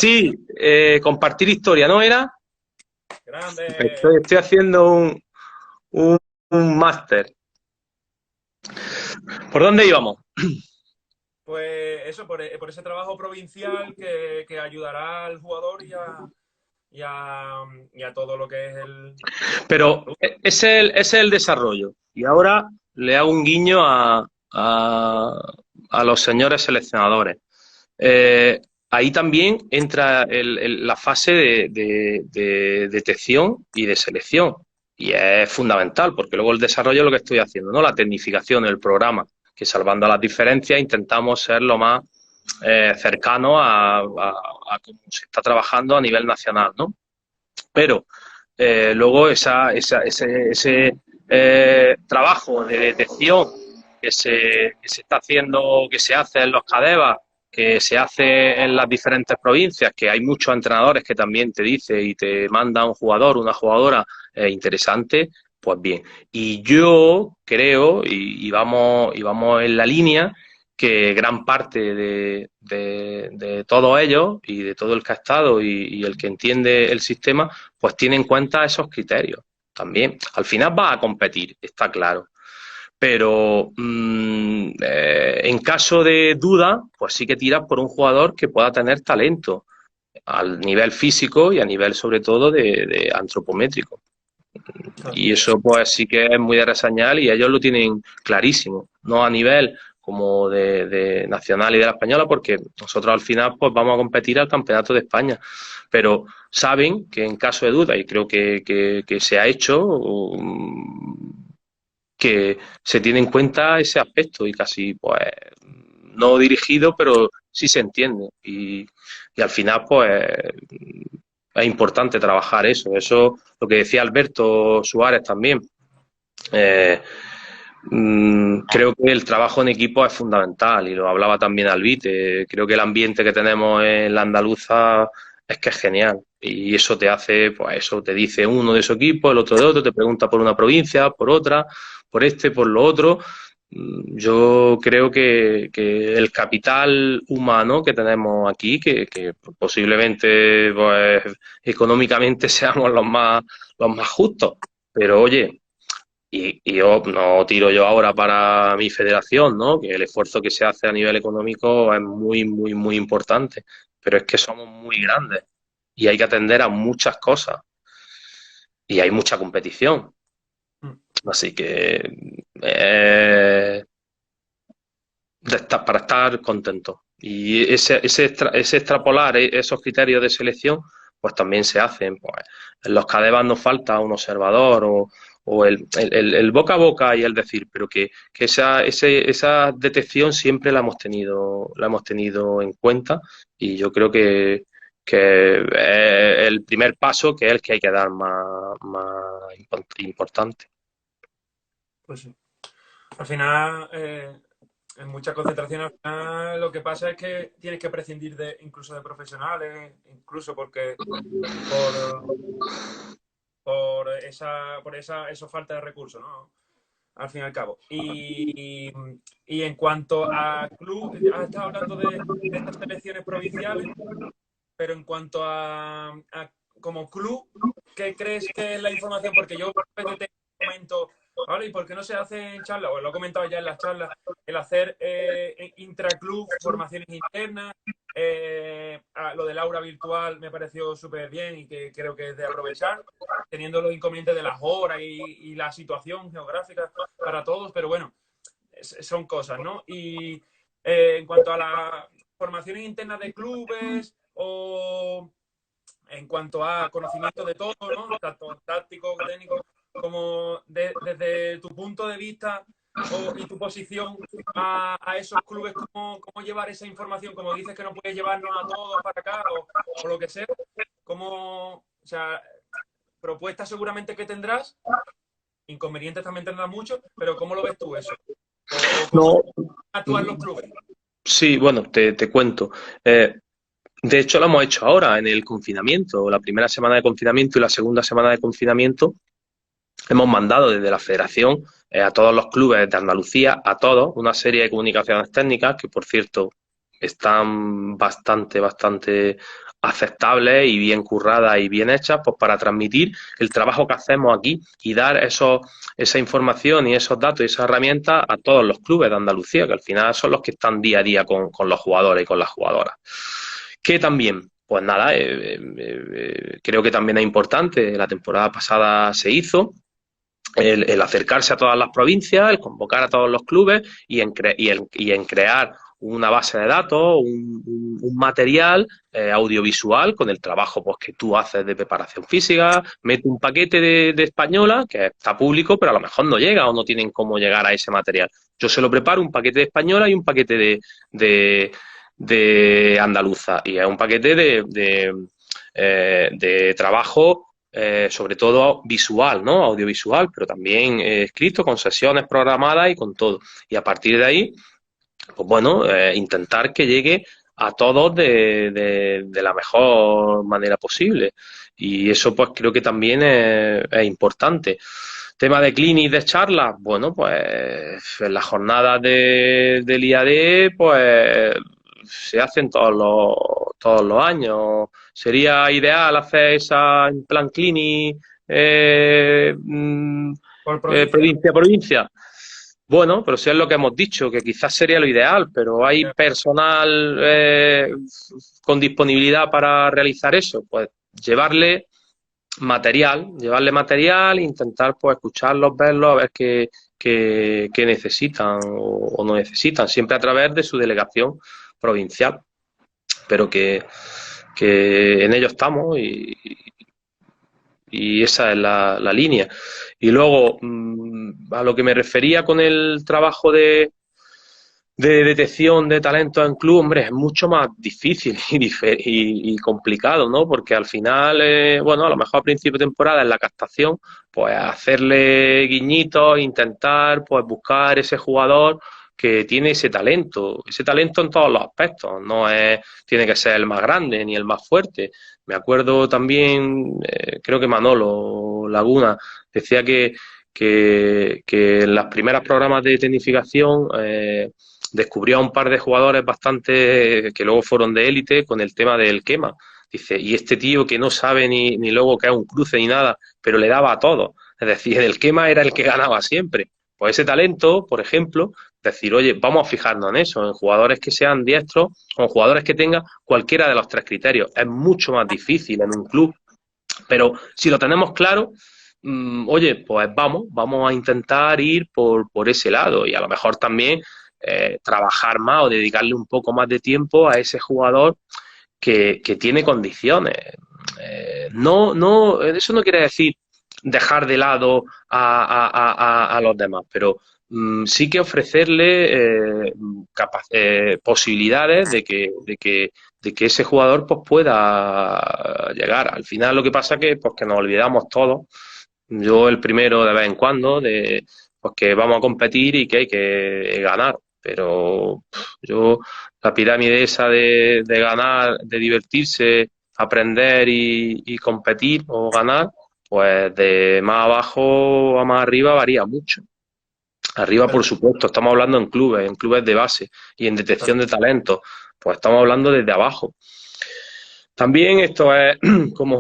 Sí, compartir historia, ¿no era? Grande. Estoy haciendo un, un máster. ¿Por dónde íbamos? Pues eso, por ese trabajo provincial que ayudará al jugador y a todo lo que es el Pero andaluz. ese es el desarrollo. Y ahora le hago un guiño a los señores seleccionadores. Ahí también entra la fase de detección y de selección. Y es fundamental, porque luego el desarrollo es lo que estoy haciendo, ¿no? La tecnificación, el programa, que salvando las diferencias intentamos ser lo más cercano a cómo se está trabajando a nivel nacional, ¿no? Pero luego ese trabajo de detección que se está haciendo, que se hace en los CADEVAS, que se hace en las diferentes provincias, que hay muchos entrenadores que también te dice y te manda un jugador, una jugadora interesante, pues bien. Y yo creo, y vamos en la línea, que gran parte de todos ellos y de todo el que ha estado y el que entiende el sistema, pues tiene en cuenta esos criterios también. Al final vas a competir, está claro. Pero en caso de duda, pues sí que tiras por un jugador que pueda tener talento al nivel físico y a nivel sobre todo de antropométrico. Claro. Y eso pues sí que es muy de reseñar y ellos lo tienen clarísimo, no a nivel como de nacional y de la española, porque nosotros al final pues vamos a competir al campeonato de España, pero saben que en caso de duda, y creo que se ha hecho, que se tiene en cuenta ese aspecto y casi pues no dirigido, pero sí se entiende y al final pues es importante trabajar eso. Eso lo que decía Alberto Suárez también. Eh, Creo que el trabajo en equipo es fundamental y lo hablaba también Albite. Creo que el ambiente que tenemos en la andaluza es que es genial y eso te hace, pues eso te dice uno de su equipo, el otro de otro, te pregunta por una provincia, por otra, por este, por lo otro. Yo creo que el capital humano que tenemos aquí, que posiblemente pues económicamente seamos los más justos, pero oye, y yo no tiro yo ahora para mi federación, ¿no? Que el esfuerzo que se hace a nivel económico es muy, muy, muy importante. Pero es que somos muy grandes y hay que atender a muchas cosas y hay mucha competición. Mm. Así que para estar contento. Y ese extrapolar esos criterios de selección, pues también se hacen. Pues, en los CADEVAS nos falta un observador o el boca a boca y el decir, pero que esa detección siempre la hemos tenido en cuenta y yo creo que es el primer paso que es el que hay que dar más importante. Pues sí. Al final, en mucha concentración, al final lo que pasa es que tienes que prescindir incluso de profesionales, incluso porque por, eso falta de recursos, ¿no? Al fin y al cabo. Y en cuanto a club, has estado hablando de estas selecciones provinciales, pero en cuanto a como club, ¿qué crees que es la información? Porque yo a veces te comento, ¿vale? ¿Y por qué no se hace en charlas? O lo he comentado ya en las charlas, el hacer intraclub, formaciones internas, lo del aula virtual me pareció súper bien y que creo que es de aprovechar, teniendo los inconvenientes de las horas y la situación geográfica para todos, pero bueno, son cosas, ¿no? Y en cuanto a las formaciones internas de clubes o en cuanto a conocimiento de todo, ¿no? Tanto táctico, técnico, como desde tu punto de vista y tu posición a esos clubes, ¿cómo llevar esa información? Como dices que no puedes llevarnos a todos para acá o lo que sea, ¿cómo, o sea, propuestas seguramente que tendrás, inconvenientes también tendrás muchos, pero ¿cómo lo ves tú eso? ¿O cómo No, actúan los clubes? sí, bueno, te cuento. Eh, De hecho, lo hemos hecho ahora en el confinamiento, la primera semana de confinamiento y la segunda semana de confinamiento. Hemos mandado desde la Federación a todos los clubes de Andalucía, a todos, una serie de comunicaciones técnicas que, por cierto, están bastante aceptables y bien curradas y bien hechas, pues para transmitir el trabajo que hacemos aquí y dar esa información y esos datos y esas herramientas a todos los clubes de Andalucía, que al final son los que están día a día con los jugadores y con las jugadoras. Que también, pues nada, creo que también es importante, la temporada pasada se hizo, el acercarse a todas las provincias, el convocar a todos los clubes y en crear una base de datos, un material audiovisual con el trabajo pues, que tú haces de preparación física, mete un paquete de española que está público, pero a lo mejor no llega o no tienen cómo llegar a ese material. Yo se lo preparo un paquete de española y un paquete de andaluza, y es un paquete de trabajo sobre todo visual, ¿no? Audiovisual, pero también escrito, con sesiones programadas y con todo. Y a partir de ahí, pues bueno, intentar que llegue a todos de la mejor manera posible. Y eso pues creo que también es importante. Tema de clinic, de charlas, bueno, pues en las jornadas del IAD, pues se hacen todos los años. Sería ideal hacer esa en plan clinic Por provincia. provincia a provincia. Bueno, pero si es lo que hemos dicho, que quizás sería lo ideal, pero hay personal con disponibilidad para realizar eso, pues llevarle material, intentar pues escucharlos, verlos, a ver qué necesitan o no necesitan, siempre a través de su delegación provincial, pero que en ello estamos y esa es la línea. Y luego, a lo que me refería con el trabajo de detección de talento en club, hombre, es mucho más difícil y complicado, ¿no? Porque al final, bueno, a lo mejor a principio de temporada en la captación, pues hacerle guiñitos, intentar pues buscar ese jugador que tiene ese talento en todos los aspectos, no tiene que ser el más grande ni el más fuerte. Me acuerdo también, creo que Manolo Laguna decía que en las primeras programas de tecnificación descubrió a un par de jugadores bastante que luego fueron de élite con el tema del quema. Dice, y este tío que no sabe ni luego que es un cruce ni nada, pero le daba a todo. Es decir, el quema era el que ganaba siempre. Pues ese talento, por ejemplo, decir, oye, vamos a fijarnos en eso, en jugadores que sean diestros o en jugadores que tengan cualquiera de los tres criterios. Es mucho más difícil en un club, pero si lo tenemos claro, oye, pues vamos a intentar ir por ese lado y a lo mejor también trabajar más o dedicarle un poco más de tiempo a ese jugador que tiene condiciones. Eso no quiere decir dejar de lado a los demás, pero sí que ofrecerle posibilidades de que ese jugador pues pueda llegar. Al final lo que pasa es que, pues, que nos olvidamos todos, yo el primero de vez en cuando, pues que vamos a competir y que hay que ganar, pero yo la pirámide esa de ganar, de divertirse, aprender y competir o ganar, pues de más abajo a más arriba varía mucho. Arriba, por supuesto, estamos hablando en clubes de base y en detección de talentos, pues estamos hablando desde abajo. También esto es como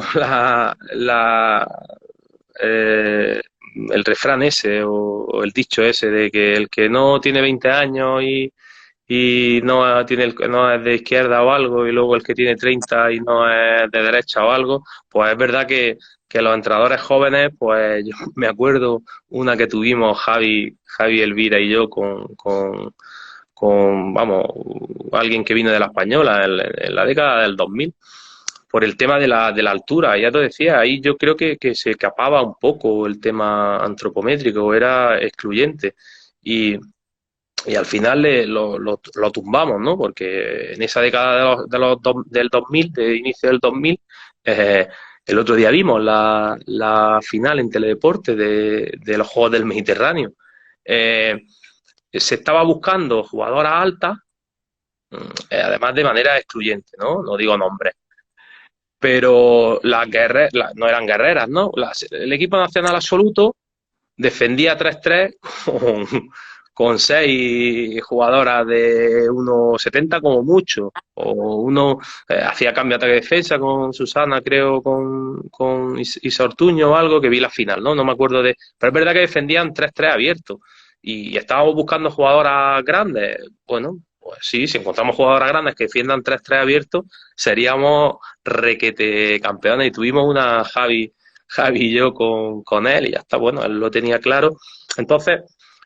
eh, el refrán ese o el dicho ese de que el que no tiene 20 años y no es de izquierda o algo, y luego el que tiene 30 y no es de derecha o algo, pues es verdad que los entrenadores jóvenes, pues yo me acuerdo una que tuvimos Javi Elvira y yo vamos, alguien que vino de la Española en la década del 2000 por el tema de la altura. Ya te decía, ahí yo creo que se escapaba un poco el tema antropométrico, era excluyente. Y al final lo tumbamos, ¿no? Porque en esa década del 2000, de inicio del 2000, eh, el otro día vimos la final en Teledeporte de los Juegos del Mediterráneo. Se estaba buscando jugadoras altas, además de manera excluyente, ¿no? No digo nombres. Pero no eran guerreras, ¿no? El equipo nacional absoluto defendía 3-3 con, con 6 jugadoras de 1,70 como mucho, o uno hacía cambio ataque-defensa con Susana, creo, con Isa Ortuño o algo, que vi la final, ¿no? No me acuerdo de... Pero es verdad que defendían 3-3 abiertos y estábamos buscando jugadoras grandes. Bueno, pues sí, si encontramos jugadoras grandes que defiendan 3-3 abiertos, seríamos requete campeones y tuvimos una Javi y yo con él y ya está, bueno, él lo tenía claro. Entonces,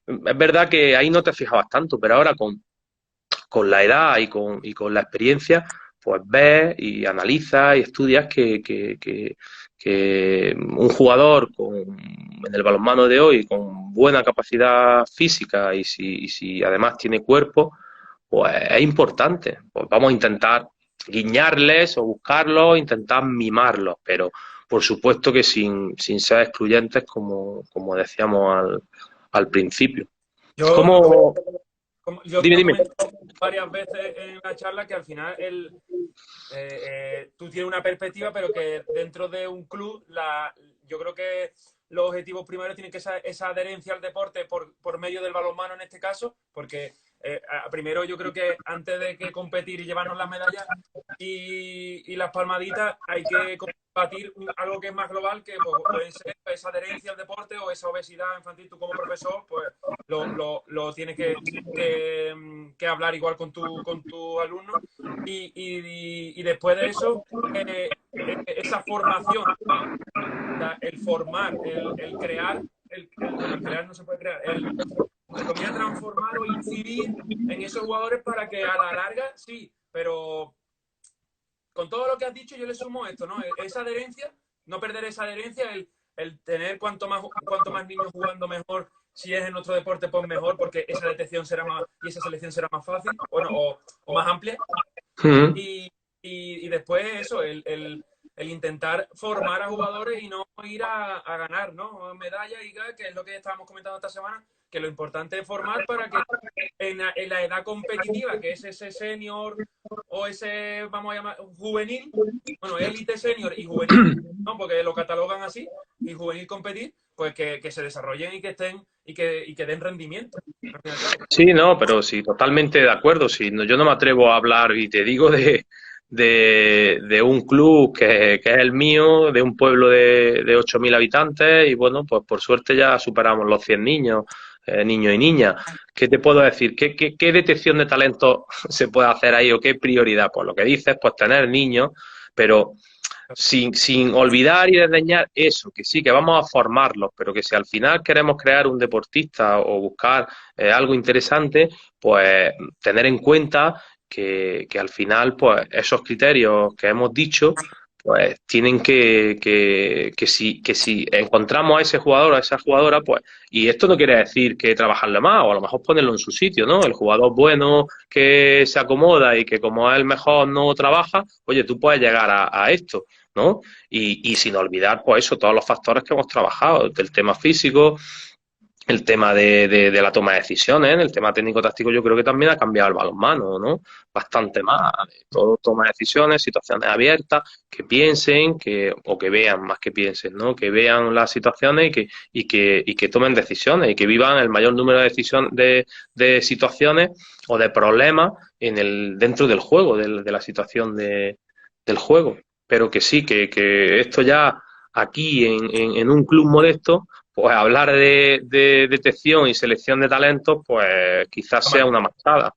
es verdad que ahí no te fijabas tanto, pero ahora con la edad y con la experiencia, pues ves y analizas y estudias que un jugador en el balonmano de hoy con buena capacidad física y si además tiene cuerpo, pues es importante. Pues vamos a intentar guiñarles o buscarlos, intentar mimarlos, pero por supuesto que sin ser excluyentes, como decíamos al principio. Yo lo, ¿Cómo? yo Dime, lo dime. comenté varias veces en la charla que al final tú tienes una perspectiva, pero que dentro de un club, yo creo que los objetivos primarios tienen que ser esa adherencia al deporte por medio del balonmano en este caso, porque primero yo creo que antes de que competir y llevarnos las medallas y las palmaditas, hay que combatir algo que es más global, que pues, puede ser esa adherencia al deporte o esa obesidad infantil. Tú como profesor, pues lo tienes que hablar igual con tu alumno y después de eso, esa formación, o sea, el formar, el crear, bueno, el crear no se puede crear, entre comillas, transformar o incidir en esos jugadores para que a la larga, sí, pero con todo lo que has dicho yo le sumo esto, ¿no? Esa adherencia, no perder esa adherencia, el tener cuanto más niños jugando mejor, si es en otro deporte, pues mejor, porque esa detección será más, y esa selección será más fácil, bueno, o más amplia. Ujú. Y después eso, el intentar formar a jugadores y no ir a ganar, ¿no? Medallas y que es lo que estábamos comentando esta semana, que lo importante es formar para que en la edad competitiva, que es ese senior o ese, vamos a llamar, juvenil, bueno, élite senior y juvenil, ¿no? Porque lo catalogan así, y juvenil competir, pues que se desarrollen y que estén y que den rendimiento, al fin y al cabo. Sí, no, pero sí, totalmente de acuerdo. Sí, yo no me atrevo a hablar y te digo de un club que es el mío, de un pueblo de 8.000 habitantes y bueno, pues por suerte ya superamos los 100 niños, niños y niñas. ¿Qué te puedo decir? ¿Qué detección de talento se puede hacer ahí o qué prioridad? Pues lo que dices, pues tener niños, pero sin olvidar y desdeñar eso, que sí, que vamos a formarlos, pero que si al final queremos crear un deportista o buscar algo interesante, pues tener en cuenta que al final, pues esos criterios que hemos dicho, pues tienen que si encontramos a ese jugador o a esa jugadora, pues, y esto no quiere decir que trabajarle más, o a lo mejor ponerlo en su sitio, ¿no? El jugador bueno que se acomoda y que como es el mejor no trabaja, oye, tú puedes llegar a esto. ¿No? Y sin olvidar, pues eso, todos los factores que hemos trabajado, del tema físico, el tema de la toma de decisiones, el tema técnico-táctico yo creo que también ha cambiado el balonmano, ¿no? Bastante más, todo toma de decisiones, situaciones abiertas, que piensen, o que vean, más que piensen, ¿no? Que vean las situaciones y que tomen decisiones y que vivan el mayor número de decisiones, de situaciones o de problemas dentro del juego, de la situación del juego. Pero que sí, que esto ya aquí en un club modesto, pues hablar de detección y selección de talentos, pues quizás sea una mascada.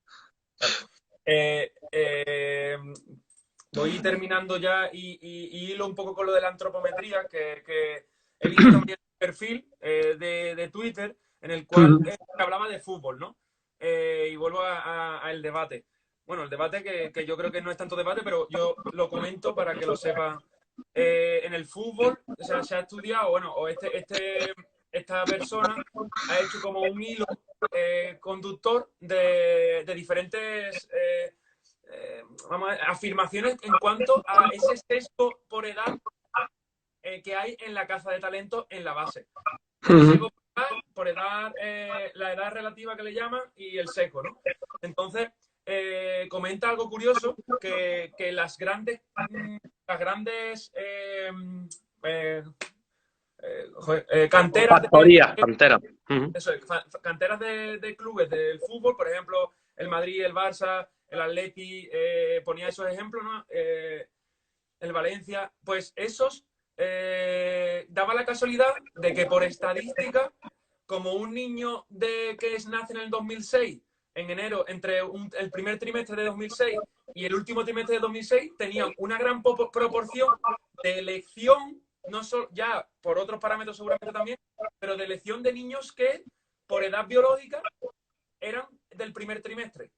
Eh, eh, Voy terminando ya y hilo un poco con lo de la antropometría, que he visto también el perfil de Twitter en el cual hablaba de fútbol, ¿no? Y vuelvo a el debate. Bueno, el debate que yo creo que no es tanto debate, pero yo lo comento para que lo sepan. En el fútbol, o sea, se ha estudiado, bueno, o esta persona ha hecho como un hilo conductor de diferentes afirmaciones en cuanto a ese sesgo por edad que hay en la caza de talento en la base. El sesgo por edad, la edad relativa que le llaman y el sesgo, ¿no? Entonces, comenta algo curioso, que las grandes eh, canteras Factorías, canteras. Ujú. eso es, canteras de clubes del fútbol, por ejemplo, el Madrid, el Barça, el Atleti, ponía esos ejemplos, ¿no? El Valencia, pues esos daba la casualidad de que por estadística, como un niño nace en el 2006, en enero, entre el primer trimestre de 2006 y el último trimestre de 2006, tenían una gran proporción de elección, no solo ya por otros parámetros seguramente también, pero de elección de niños que por edad biológica eran del primer trimestre.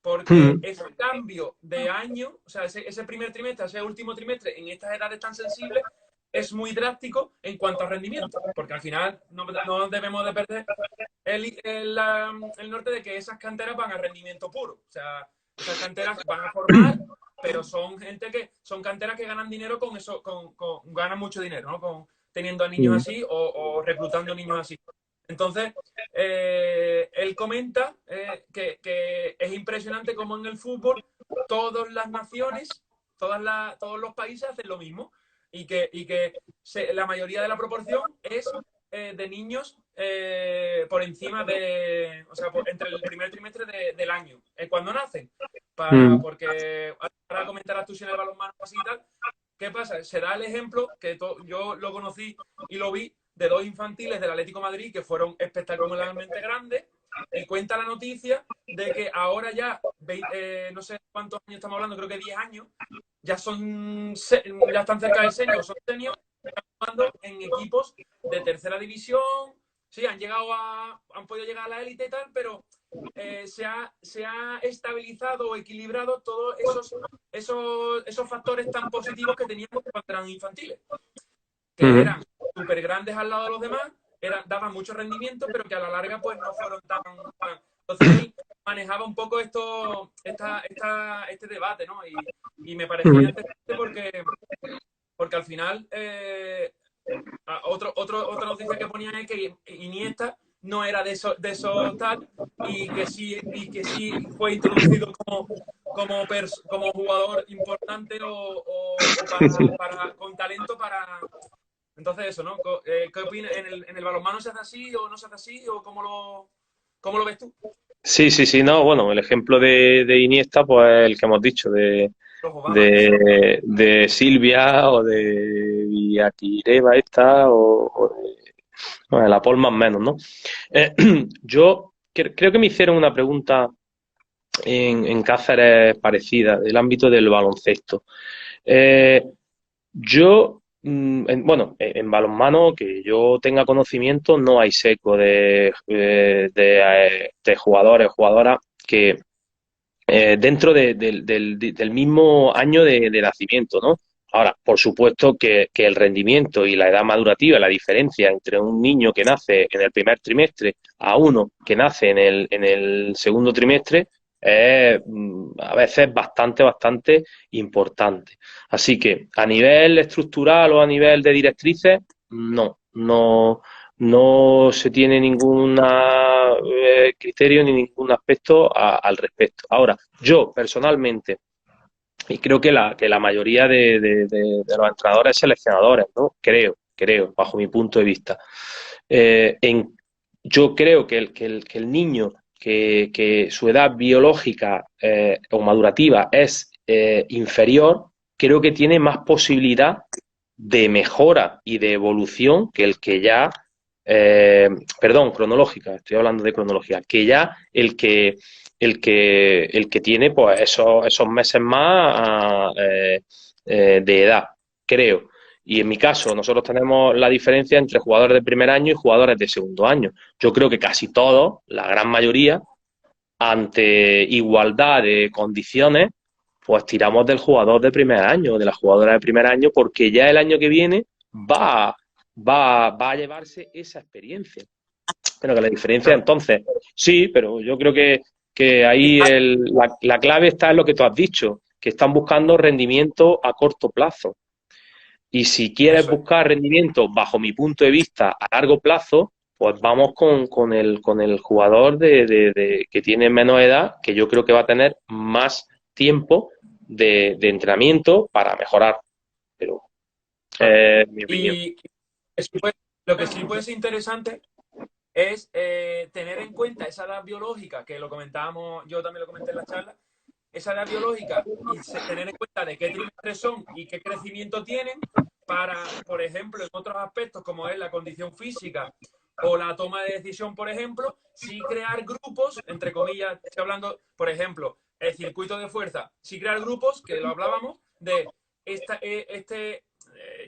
Porque Ujú. ese cambio de año, o sea, ese primer trimestre, ese último trimestre, en estas edades tan sensibles, es muy drástico en cuanto a rendimiento. Porque al final no debemos de perder el norte de que esas canteras van a rendimiento puro. O sea, esas canteras van a formar, pero son gente que son canteras que ganan dinero con eso, ganan mucho dinero, ¿no? Teniendo a niños Ujú. así o reclutando niños así. Entonces, él comenta que es impresionante cómo en el fútbol todas las naciones, todos los países hacen lo mismo y que la mayoría de la proporción es de niños por encima o sea, entre el primer trimestre del año, cuando nacen. Ujú. Porque ahora comentarás tú si en el balonmano así y tal. ¿Qué pasa? Se da el ejemplo que yo lo conocí y lo vi de dos infantiles del Atlético de Madrid que fueron espectacularmente grandes y cuenta la noticia de que ahora ya, no sé cuántos años estamos hablando, creo que 10 años, ya están cerca del senior, son senior, jugando en equipos de tercera división, sí, han podido llegar a la élite y tal, pero se ha estabilizado o equilibrado todos esos factores tan positivos que teníamos cuando eran infantiles, que Ujú. eran súper grandes al lado de los demás, daban mucho rendimiento, pero que a la larga pues no fueron tan. Entonces él manejaba un poco este debate, ¿no? Y me pareció muy Ujú. interesante porque al final otra noticia que ponían es que Iniesta no era de esos tal y que sí fue introducido como jugador importante o con talento para. Entonces eso, ¿no? ¿Qué opinas? ¿En el balonmano se hace así o no se hace así o cómo lo ves tú? Sí, sí, sí, no, bueno, el ejemplo de Iniesta, pues el que hemos dicho, Los Obama, eso. de Silvia o de Villaquireva esta bueno, de la Paul más o menos, ¿no? Eh, yo creo que me hicieron una pregunta en Cáceres parecida, del ámbito del baloncesto. Eh, bueno, en balonmano, que yo tenga conocimiento, no hay seco de jugadores o jugadoras que dentro del mismo año de nacimiento, ¿no? Ahora, por supuesto que el rendimiento y la edad madurativa, la diferencia entre un niño que nace en el primer trimestre a uno que nace en el segundo trimestre es a veces bastante importante. Así que a nivel estructural o a nivel de directrices, no se tiene ningún criterio ni ningún aspecto al respecto. Ahora, yo personalmente, y creo que la mayoría de los entrenadores seleccionadores, ¿no? Creo, bajo mi punto de vista. Eh, en, yo creo que el niño que su edad biológica o madurativa es inferior, creo que tiene más posibilidad de mejora y de evolución que el que ya, perdón, cronológica, estoy hablando de cronología, que ya el que tiene pues esos meses más de edad, creo. Y en mi caso, nosotros tenemos la diferencia entre jugadores de primer año y jugadores de segundo año. Yo creo que casi todos, la gran mayoría, ante igualdad de condiciones, pues tiramos del jugador de primer año, de la jugadora de primer año, porque ya el año que viene va a llevarse esa experiencia. Pero que la diferencia Claro. entonces, sí, pero yo creo que ahí la clave está en lo que tú has dicho, que están buscando rendimiento a corto plazo. Y si quieres Eso es. buscar rendimiento, bajo mi punto de vista, a largo plazo, pues vamos con el jugador que tiene menos edad, que yo creo que va a tener más tiempo de entrenamiento para mejorar. Pero Claro. mi opinión. Y eso fue Lo que sí puede ser interesante es tener en cuenta esa edad biológica, que lo comentábamos, yo también lo comenté en la charla, esa edad biológica y tener en cuenta de qué trimestres son y qué crecimiento tienen para, por ejemplo, en otros aspectos como es la condición física o la toma de decisión, por ejemplo, sí crear grupos, entre comillas, estoy hablando, por ejemplo, el circuito de fuerza, sí crear grupos, que lo hablábamos, de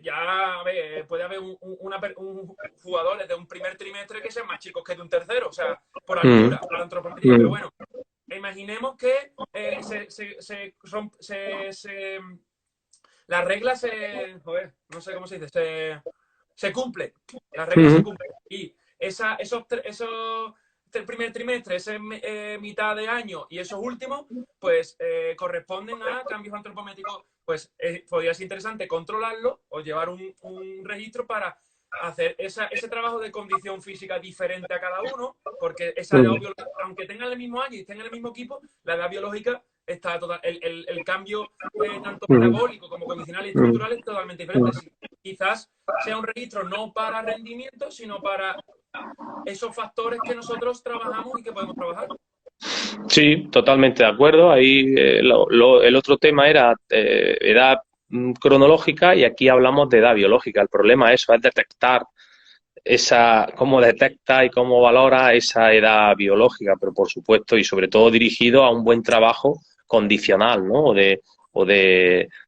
ya puede haber un jugadores de un primer trimestre que sean más chicos que de un tercero, o sea, por Mm, altura, por antropometría, pero mm, bueno, imaginemos que las reglas joder, no sé cómo se dice, se cumple, las reglas se mm, cumplen. Y esos primer trimestre, esa mitad de año y esos últimos, pues corresponden a cambios antropométricos. Pues podría ser interesante controlarlo o llevar un registro para hacer ese trabajo de condición física diferente a cada uno, porque esa edad mm, biológica, aunque tengan el mismo año y estén en el mismo equipo, la edad biológica está total, el cambio tanto mm, metabólico como condicional y mm. estructural es totalmente diferente. Si, quizás sea un registro no para rendimiento, sino para esos factores que nosotros trabajamos y que podemos trabajar. Sí, totalmente de acuerdo. Ahí el otro tema era edad cronológica y aquí hablamos de edad biológica. El problema es eso, es detectar cómo detecta y cómo valora esa edad biológica, pero por supuesto y sobre todo dirigido a un buen trabajo condicional, ¿no? De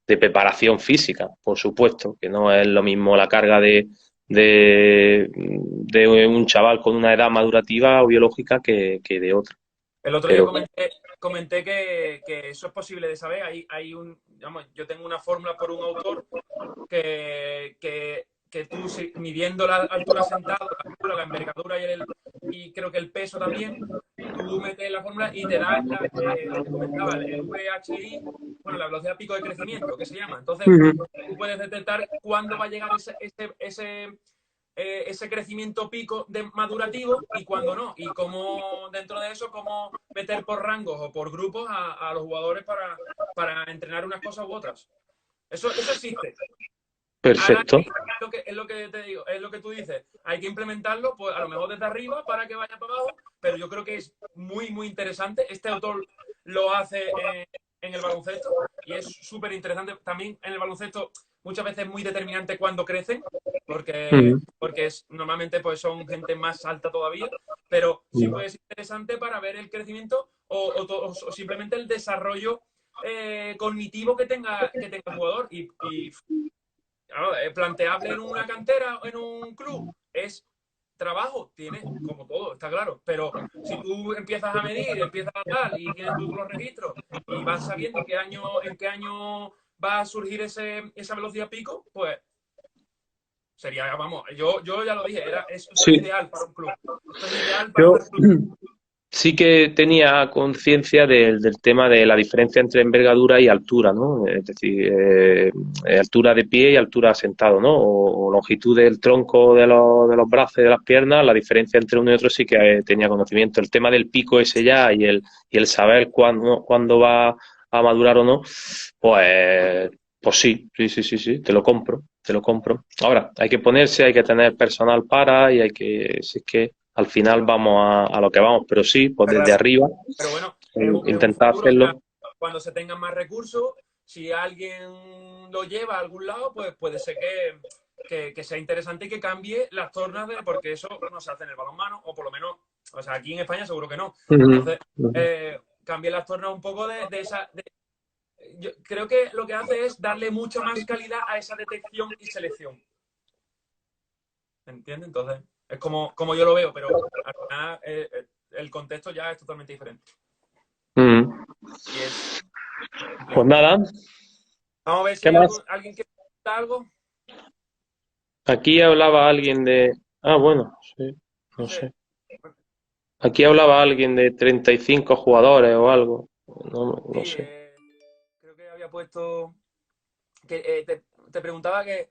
preparación física, por supuesto, que no es lo mismo la carga de un chaval con una edad madurativa o biológica que de otro. El otro día Pero comenté que eso es posible de saber. Digamos, yo tengo una fórmula por un autor que tú, midiendo la altura sentado, la altura, la envergadura y creo que el peso también, tú metes la fórmula y te da lo que comentaba, el VHI, bueno, la velocidad pico de crecimiento, que se llama. Entonces, tú puedes detectar cuándo va a llegar ese crecimiento pico de madurativo y cuándo no. Y cómo, dentro de eso, cómo meter por rangos o por grupos a los jugadores para entrenar unas cosas u otras. Eso existe. Ahora perfecto. es lo que te digo, es lo que tú dices. Hay que implementarlo, pues a lo mejor desde arriba para que vaya para abajo, pero yo creo que es muy, muy interesante. Este autor lo hace en el baloncesto y es súper interesante. También en el baloncesto muchas veces es muy determinante cuando crecen, porque normalmente pues son gente más alta todavía, pero sí puede ser interesante para ver el crecimiento o simplemente el desarrollo cognitivo que tenga el jugador y claro, planteable en una cantera o en un club es trabajo, tiene como todo, está claro. Pero si tú empiezas a medir, empiezas a tal y tienes todos los registros y vas sabiendo en qué año va a surgir esa velocidad pico, pues sería, vamos, yo ya lo dije, esto es Sí, ideal para un club. Esto es ideal para yo hacer club. sí que tenía conciencia del tema de la diferencia entre envergadura y altura, ¿no? Es decir, altura de pie y altura sentado, ¿no? O longitud del tronco de los brazos y de las piernas, la diferencia entre uno y otro sí que tenía conocimiento. El tema del pico ese ya y el saber cuándo va a madurar o no, pues sí, sí, sí, sí, sí, te lo compro, te lo compro. Ahora, hay que ponerse, hay que tener personal para y hay que, si es que al final vamos a lo que vamos, pero sí, pues Está desde claro. arriba, Pero bueno, es un intentar futuro, o sea, hacerlo. cuando se tengan más recursos, si alguien lo lleva a algún lado, pues puede ser que sea interesante y que cambie las tornas porque eso no se hace en el balonmano, o por lo menos, o sea, aquí en España seguro que no. Ujú, Entonces, ujú. cambie las tornas un poco de esa... yo creo que lo que hace es darle mucha más calidad a esa detección y selección. ¿Entiendes? Entonces, es como yo lo veo, pero al final el contexto ya es totalmente diferente. Ujú. Y es Pues complicado. nada, Vamos a ver si ¿qué hay más? alguien que pregunta algo. Aquí hablaba alguien de... Ah, bueno, sí, No no sé. sé. Aquí hablaba alguien de 35 jugadores o algo. No, no Sí, sé. creo que había puesto que te preguntaba que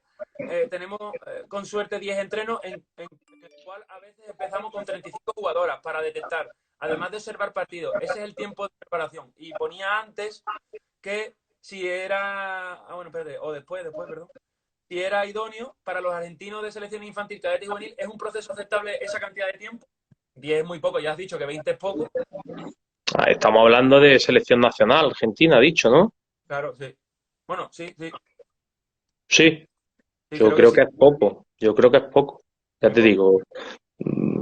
tenemos con suerte 10 entrenos en el cual a veces empezamos con 35 jugadoras para detectar, además de observar partidos. Ese es el tiempo de preparación. Y ponía antes que si era... Ah, bueno, espérate, o después, perdón. si era idóneo para los argentinos de selección infantil, cadete y juvenil. ¿Es un proceso aceptable esa cantidad de tiempo? 10 es muy poco, ya has dicho que 20 es poco. Estamos hablando de selección nacional, Argentina, dicho, ¿no? Claro, sí. Bueno, sí, sí, Sí, sí, yo creo que creo sí. que es poco, yo creo que es poco. Ya Muy te poco. digo,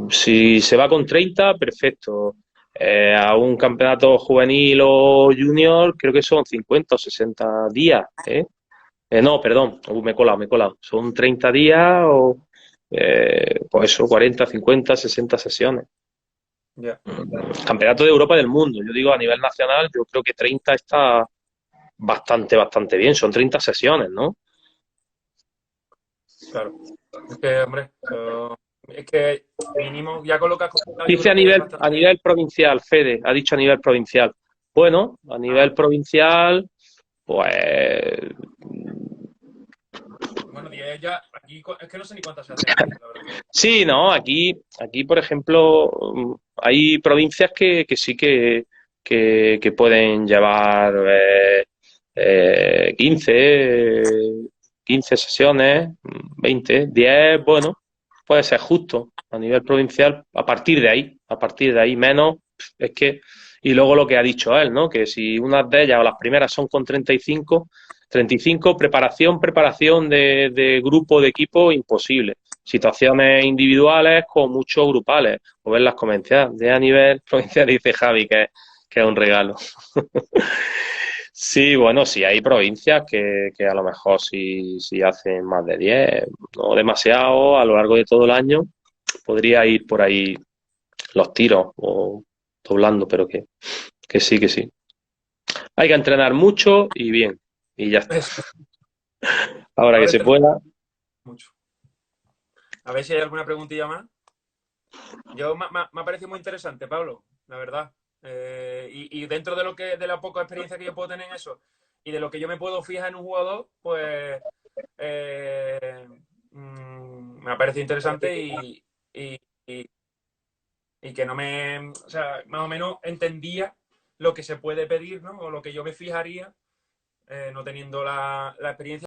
si se va con 30, perfecto. A un campeonato juvenil o junior, creo que son 50 o 60 días, ¿eh? No, perdón, me he colado, me he colado. Son 30 días o, pues eso, 40, 50, 60 sesiones. Ya, Campeonato de Europa y del mundo. Yo digo, a nivel nacional, yo creo que 30 está bastante, bastante bien. Son 30 sesiones, ¿no? claro. Es que, hombre, es que mínimo ya colocas, yo Dice creo que es a bastante. nivel provincial, Fede, ha dicho a nivel provincial. Bueno, a Ah, nivel provincial, pues bueno, 10 ya, aquí es que no sé ni cuántas se hacen aquí, la verdad. sí, no, aquí por ejemplo, hay provincias que sí que pueden llevar 15, 15 sesiones, 20, 10, bueno, puede ser justo a nivel provincial a partir de ahí menos, es que, y luego lo que ha dicho él, ¿no? Que si unas de ellas o las primeras son con 35 preparación de grupo, de equipo, imposible situaciones individuales con muchos grupales, o verlas convencionales. De a nivel provincial dice Javi que es un regalo. Sí, bueno, sí hay provincias que a lo mejor sí hacen más de 10 no demasiado a lo largo de todo el año, podría ir por ahí los tiros o doblando, pero que sí. Hay que entrenar mucho y bien, y ya está. Eso. Ahora que Ahora se entrenamos pueda. mucho. A ver si hay alguna preguntilla más. Me ha parecido muy interesante, Pablo, la verdad. Y dentro de de la poca experiencia que yo puedo tener en eso y de lo que yo me puedo fijar en un jugador, pues eh, me ha parecido interesante y, y- y que no me, o sea, más o menos entendía lo que se puede pedir, ¿no? O lo que yo me fijaría, no teniendo la experiencia.